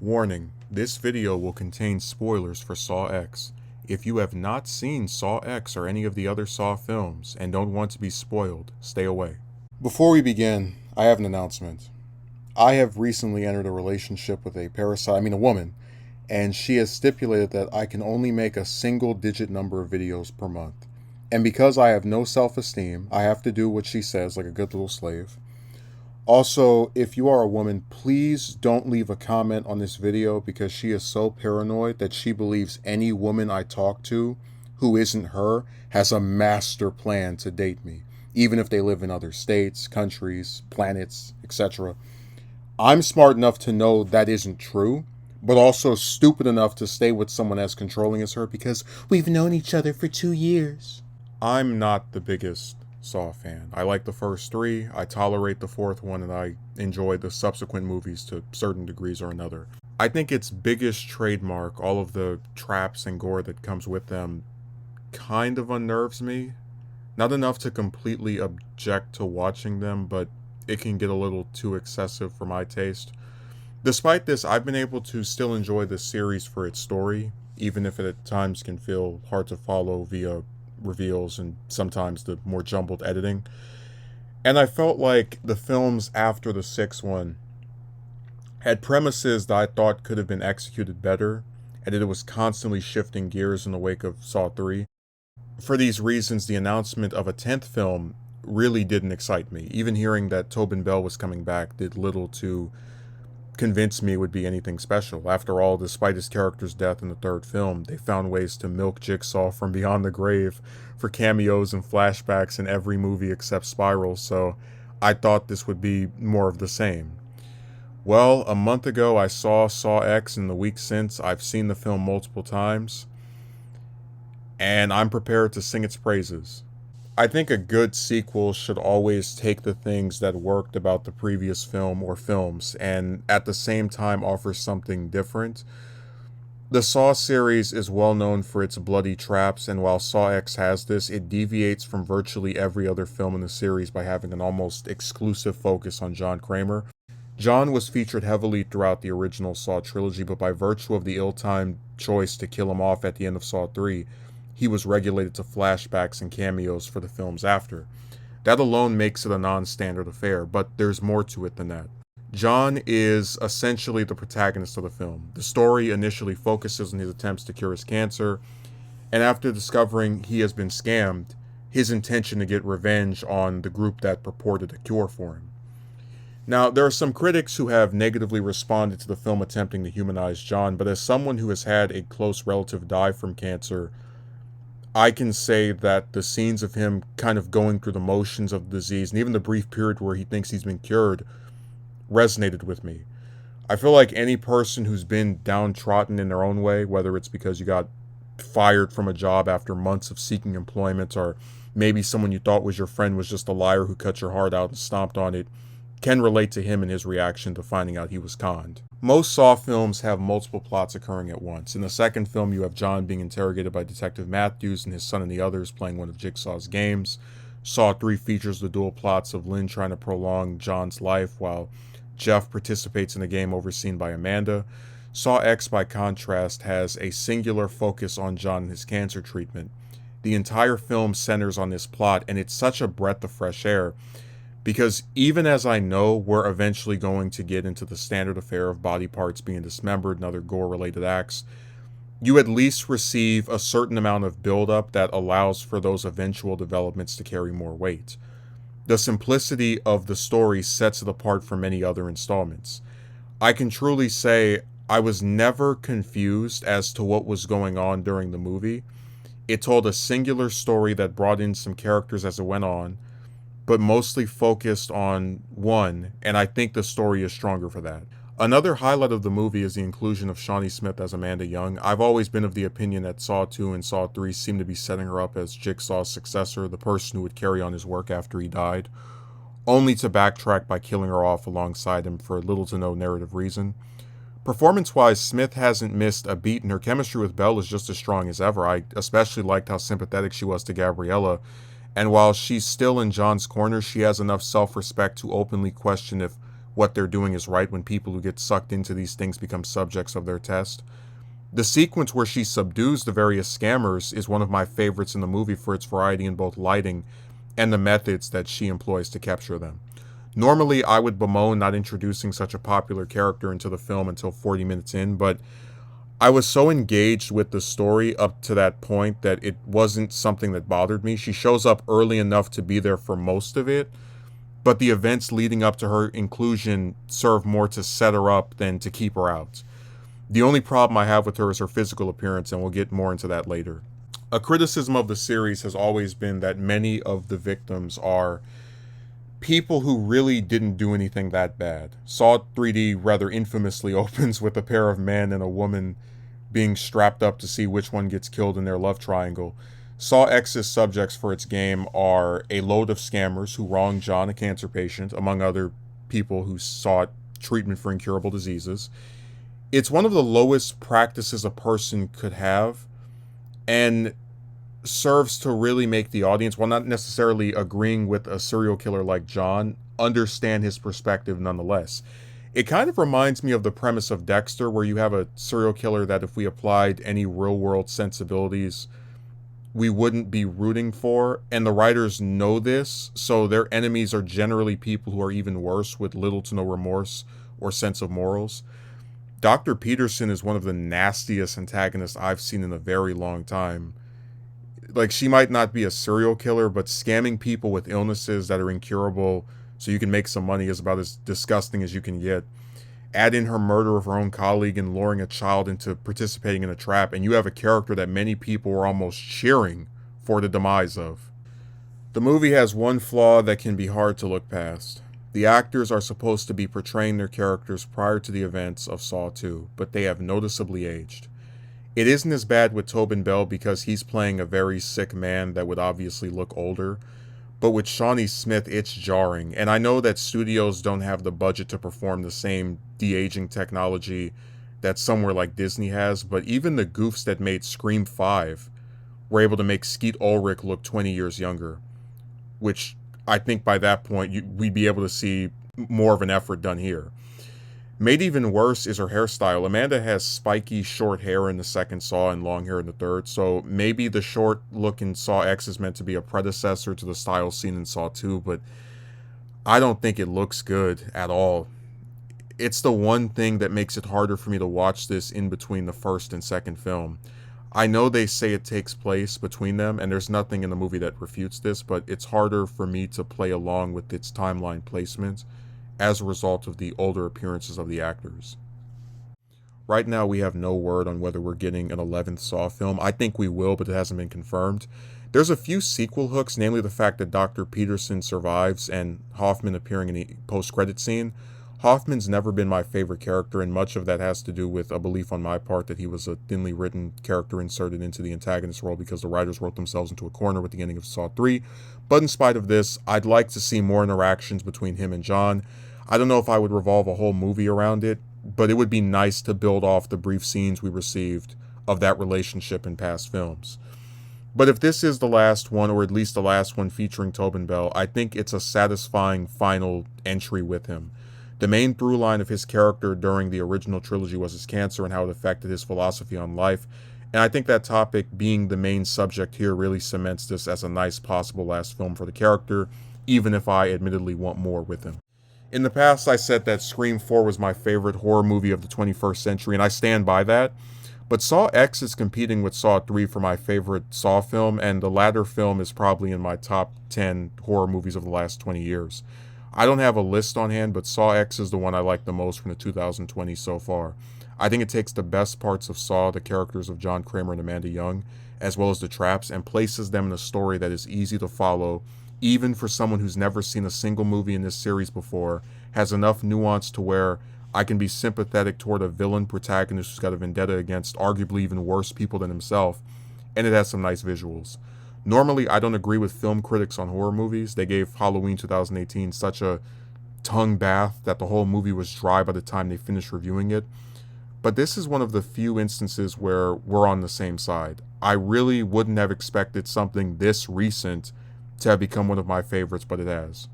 Warning, this video will contain spoilers for Saw X. If you have not seen Saw X or any of the other Saw films and don't want to be spoiled, stay away. Before we begin, I have an announcement. I have recently entered a relationship with a woman, and she has stipulated that I can only make a single-digit number of videos per month. And because I have no self-esteem, I have to do what she says like a good little slave. Also, if you are a woman, please don't leave a comment on this video because she is so paranoid that she believes any woman I talk to who isn't her has a master plan to date me, even if they live in other states, countries, planets, etc. I'm smart enough to know that isn't true, but also stupid enough to stay with someone as controlling as her because we've known each other for 2 years. I'm not the biggest Saw fan. I like the first 3, I tolerate the 4th one, and I enjoy the subsequent movies to certain degrees or another. I think its biggest trademark, all of the traps and gore that comes with them, kind of unnerves me. Not enough to completely object to watching them, but it can get a little too excessive for my taste. Despite this, I've been able to still enjoy the series for its story, even if it at times can feel hard to follow via reveals and sometimes the more jumbled editing. And I felt like the films after the 6th one had premises that I thought could have been executed better, and that it was constantly shifting gears in the wake of Saw 3. For these reasons, the announcement of a 10th film really didn't excite me. Even hearing that Tobin Bell was coming back did little to convince me it would be anything special. After all, despite his character's death in the 3rd film, they found ways to milk Jigsaw from beyond the grave for cameos and flashbacks in every movie except Spiral, so I thought this would be more of the same. Well, a month ago I saw Saw X, and the week since I've seen the film multiple times, and I'm prepared to sing its praises. I think a good sequel should always take the things that worked about the previous film or films and at the same time offer something different. The Saw series is well known for its bloody traps, and while Saw X has this, it deviates from virtually every other film in the series by having an almost exclusive focus on John Kramer. John was featured heavily throughout the original Saw trilogy, but by virtue of the ill-timed choice to kill him off at the end of Saw 3, he was regulated to flashbacks and cameos for the films after. That alone makes it a non-standard affair, but there's more to it than that. John is essentially the protagonist of the film. The story initially focuses on his attempts to cure his cancer, and after discovering he has been scammed, his intention to get revenge on the group that purported a cure for him. Now, there are some critics who have negatively responded to the film attempting to humanize John, but as someone who has had a close relative die from cancer, I can say that the scenes of him kind of going through the motions of the disease, and even the brief period where he thinks he's been cured, resonated with me. I feel like any person who's been downtrodden in their own way, whether it's because you got fired from a job after months of seeking employment, or maybe someone you thought was your friend was just a liar who cut your heart out and stomped on it, can relate to him and his reaction to finding out he was conned. Most Saw films have multiple plots occurring at once. In the 2nd film, you have John being interrogated by Detective Matthews and his son and the others playing one of Jigsaw's games. Saw 3 features the dual plots of Lynn trying to prolong John's life while Jeff participates in a game overseen by Amanda. Saw X, by contrast, has a singular focus on John and his cancer treatment. The entire film centers on this plot, and it's such a breath of fresh air, because even as I know we're eventually going to get into the standard affair of body parts being dismembered and other gore-related acts, you at least receive a certain amount of build-up that allows for those eventual developments to carry more weight. The simplicity of the story sets it apart from many other installments. I can truly say I was never confused as to what was going on during the movie. It told a singular story that brought in some characters as it went on, but mostly focused on one, and I think the story is stronger for that. Another highlight of the movie is the inclusion of Shawnee Smith as Amanda Young. I've always been of the opinion that Saw 2 and Saw 3 seem to be setting her up as Jigsaw's successor, the person who would carry on his work after he died, only to backtrack by killing her off alongside him for little to no narrative reason. Performance-wise, Smith hasn't missed a beat, and her chemistry with Bell is just as strong as ever. I especially liked how sympathetic she was to Gabriella, and while she's still in John's corner, she has enough self-respect to openly question if what they're doing is right when people who get sucked into these things become subjects of their test. The sequence where she subdues the various scammers is one of my favorites in the movie for its variety in both lighting and the methods that she employs to capture them. Normally, I would bemoan not introducing such a popular character into the film until 40 minutes in, but I was so engaged with the story up to that point that it wasn't something that bothered me. She shows up early enough to be there for most of it, but the events leading up to her inclusion serve more to set her up than to keep her out. The only problem I have with her is her physical appearance, and we'll get more into that later. A criticism of the series has always been that many of the victims are people who really didn't do anything that bad. Saw 3D rather infamously opens with a pair of men and a woman being strapped up to see which one gets killed in their love triangle. Saw X's subjects for its game are a load of scammers who wronged John, a cancer patient, among other people who sought treatment for incurable diseases. It's one of the lowest practices a person could have, and serves to really make the audience, while not necessarily agreeing with a serial killer like John, understand his perspective nonetheless. It kind of reminds me of the premise of Dexter, where you have a serial killer that if we applied any real-world sensibilities, we wouldn't be rooting for, and the writers know this, so their enemies are generally people who are even worse with little to no remorse or sense of morals. Dr. Peterson is one of the nastiest antagonists I've seen in a very long time. Like, she might not be a serial killer, but scamming people with illnesses that are incurable so you can make some money is about as disgusting as you can get. Add in her murder of her own colleague and luring a child into participating in a trap, and you have a character that many people were almost cheering for the demise of. The movie has one flaw that can be hard to look past. The actors are supposed to be portraying their characters prior to the events of Saw 2, but they have noticeably aged. It isn't as bad with Tobin Bell because he's playing a very sick man that would obviously look older, but with Shawnee Smith, it's jarring, and I know that studios don't have the budget to perform the same de-aging technology that somewhere like Disney has, but even the goofs that made Scream 5 were able to make Skeet Ulrich look 20 years younger, which I think by that point we'd be able to see more of an effort done here. Made even worse is her hairstyle. Amanda has spiky short hair in the second Saw and long hair in the third, so maybe the short look in Saw X is meant to be a predecessor to the style seen in Saw 2, but I don't think it looks good at all. It's the one thing that makes it harder for me to watch this in between the first and second film. I know they say it takes place between them, and there's nothing in the movie that refutes this, but it's harder for me to play along with its timeline placement as a result of the older appearances of the actors. Right now, we have no word on whether we're getting an 11th Saw film. I think we will, but it hasn't been confirmed. There's a few sequel hooks, namely the fact that Dr. Peterson survives and Hoffman appearing in the post-credit scene. Hoffman's never been my favorite character, and much of that has to do with a belief on my part that he was a thinly written character inserted into the antagonist role because the writers wrote themselves into a corner with the ending of Saw 3. But in spite of this, I'd like to see more interactions between him and John. I don't know if I would revolve a whole movie around it, but it would be nice to build off the brief scenes we received of that relationship in past films. But if this is the last one, or at least the last one featuring Tobin Bell, I think it's a satisfying final entry with him. The main through line of his character during the original trilogy was his cancer and how it affected his philosophy on life, and I think that topic being the main subject here really cements this as a nice possible last film for the character, even if I admittedly want more with him. In the past, I said that Scream 4 was my favorite horror movie of the 21st century, and I stand by that. But Saw X is competing with Saw 3 for my favorite Saw film, and the latter film is probably in my top 10 horror movies of the last 20 years. I don't have a list on hand, but Saw X is the one I like the most from the 2020s so far. I think it takes the best parts of Saw, the characters of John Kramer and Amanda Young, as well as the traps, and places them in a story that is easy to follow, even for someone who's never seen a single movie in this series before, has enough nuance to where I can be sympathetic toward a villain protagonist who's got a vendetta against arguably even worse people than himself, and it has some nice visuals. Normally, I don't agree with film critics on horror movies. They gave Halloween 2018 such a tongue bath that the whole movie was dry by the time they finished reviewing it. But this is one of the few instances where we're on the same side. I really wouldn't have expected something this recent to have become one of my favorites, but it has.